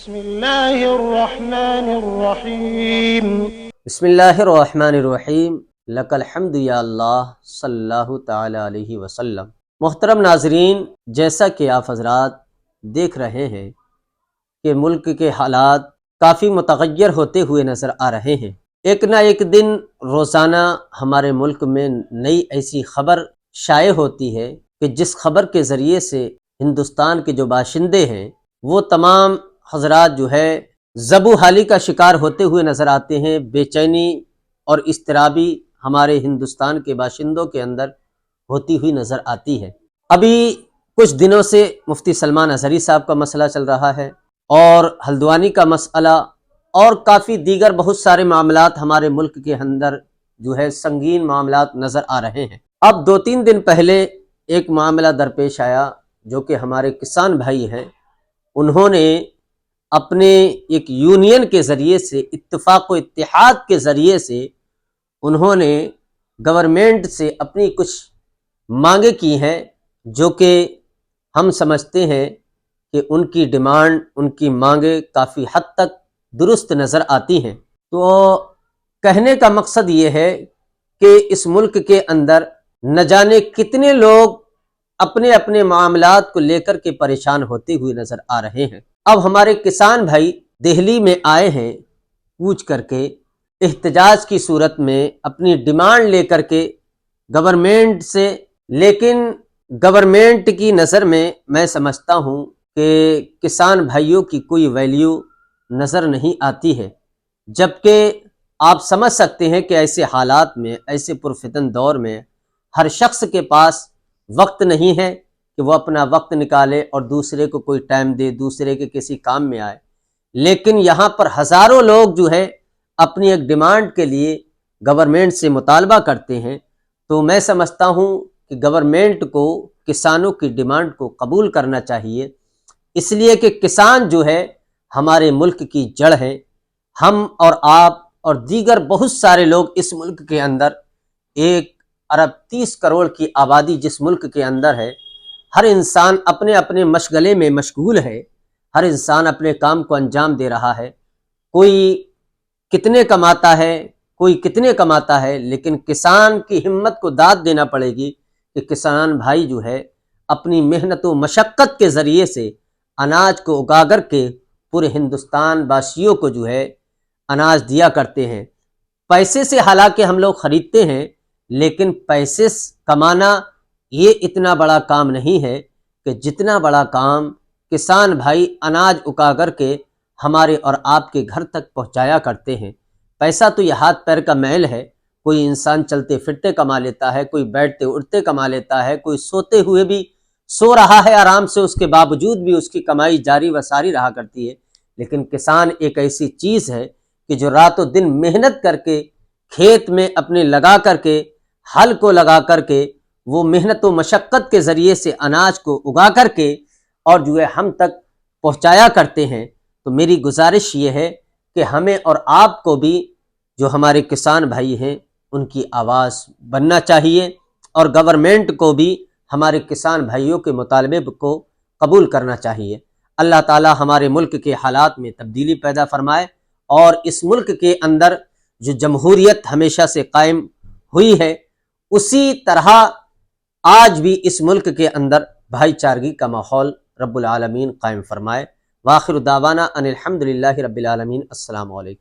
بسم اللہ الرحمن الرحیم۔ بسم اللہ الرحمن الرحیم۔ لک الحمد یا اللہ صلی اللہ تعالی علیہ وسلم۔ محترم ناظرین، جیسا کہ آپ حضرات دیکھ رہے ہیں کہ ملک کے حالات کافی متغیر ہوتے ہوئے نظر آ رہے ہیں۔ ایک نہ ایک دن روزانہ ہمارے ملک میں نئی ایسی خبر شائع ہوتی ہے کہ جس خبر کے ذریعے سے ہندوستان کے جو باشندے ہیں وہ تمام حضرات جو ہے زبو حالی کا شکار ہوتے ہوئے نظر آتے ہیں۔ بے چینی اور اضطرابی ہمارے ہندوستان کے باشندوں کے اندر ہوتی ہوئی نظر آتی ہے۔ ابھی کچھ دنوں سے مفتی سلمان اظہری صاحب کا مسئلہ چل رہا ہے اور ہلدوانی کا مسئلہ اور کافی دیگر بہت سارے معاملات ہمارے ملک کے اندر جو ہے سنگین معاملات نظر آ رہے ہیں۔ اب 2-3 دن پہلے ایک معاملہ درپیش آیا جو کہ ہمارے کسان بھائی ہیں، انہوں نے اپنے ایک یونین کے ذریعے سے، اتفاق و اتحاد کے ذریعے سے انہوں نے گورنمنٹ سے اپنی کچھ مانگیں کی ہیں جو کہ ہم سمجھتے ہیں کہ ان کی ڈیمانڈ، ان کی مانگیں کافی حد تک درست نظر آتی ہیں۔ تو کہنے کا مقصد یہ ہے کہ اس ملک کے اندر نہ جانے کتنے لوگ اپنے اپنے معاملات کو لے کر کے پریشان ہوتے ہوئے نظر آ رہے ہیں۔ اب ہمارے کسان بھائی دہلی میں آئے ہیں کوچ کر کے، احتجاج کی صورت میں اپنی ڈیمانڈ لے کر کے گورنمنٹ سے، لیکن گورنمنٹ کی نظر میں سمجھتا ہوں کہ کسان بھائیوں کی کوئی ویلیو نظر نہیں آتی ہے، جبکہ آپ سمجھ سکتے ہیں کہ ایسے حالات میں، ایسے پرفتن دور میں ہر شخص کے پاس وقت نہیں ہے کہ وہ اپنا وقت نکالے اور دوسرے کو کوئی ٹائم دے، دوسرے کے کسی کام میں آئے، لیکن یہاں پر ہزاروں لوگ جو ہے اپنی ایک ڈیمانڈ کے لیے گورنمنٹ سے مطالبہ کرتے ہیں۔ تو میں سمجھتا ہوں کہ گورنمنٹ کو کسانوں کی ڈیمانڈ کو قبول کرنا چاہیے، اس لیے کہ کسان جو ہے ہمارے ملک کی جڑ ہے۔ ہم اور آپ اور دیگر بہت سارے لوگ اس ملک کے اندر 1.30 کروڑ کی آبادی جس ملک کے اندر ہے، ہر انسان اپنے اپنے مشغلے میں مشغول ہے، ہر انسان اپنے کام کو انجام دے رہا ہے، کوئی کتنے کماتا ہے، کوئی کتنے کماتا ہے، لیکن کسان کی ہمت کو داد دینا پڑے گی کہ کسان بھائی جو ہے اپنی محنت و مشقت کے ذریعے سے اناج کو اگا کر کے پورے ہندوستان واسیوں کو جو ہے اناج دیا کرتے ہیں۔ پیسے سے حالانکہ ہم لوگ خریدتے ہیں، لیکن پیسے کمانا یہ اتنا بڑا کام نہیں ہے کہ جتنا بڑا کام کسان بھائی اناج اگا کر کے ہمارے اور آپ کے گھر تک پہنچایا کرتے ہیں۔ پیسہ تو یہ ہاتھ پیر کا میل ہے، کوئی انسان چلتے پھرتے کما لیتا ہے، کوئی بیٹھتے اٹھتے کما لیتا ہے، کوئی سوتے ہوئے بھی سو رہا ہے آرام سے، اس کے باوجود بھی اس کی کمائی جاری و ساری رہا کرتی ہے۔ لیکن کسان ایک ایسی چیز ہے کہ جو رات و دن محنت کر کے کھیت میں اپنے لگا کر کے، ہل کو لگا کر کے، وہ محنت و مشقت کے ذریعے سے اناج کو اگا کر کے اور جو ہے ہم تک پہنچایا کرتے ہیں۔ تو میری گزارش یہ ہے کہ ہمیں اور آپ کو بھی جو ہمارے کسان بھائی ہیں ان کی آواز بننا چاہیے، اور گورنمنٹ کو بھی ہمارے کسان بھائیوں کے مطالبے کو قبول کرنا چاہیے۔ اللہ تعالی ہمارے ملک کے حالات میں تبدیلی پیدا فرمائے، اور اس ملک کے اندر جو جمہوریت ہمیشہ سے قائم ہوئی ہے اسی طرح آج بھی اس ملک کے اندر بھائی چارگی کا ماحول رب العالمین قائم فرمائے۔ وآخر دعوانا ان الحمدللہ رب العالمین۔ السلام علیکم۔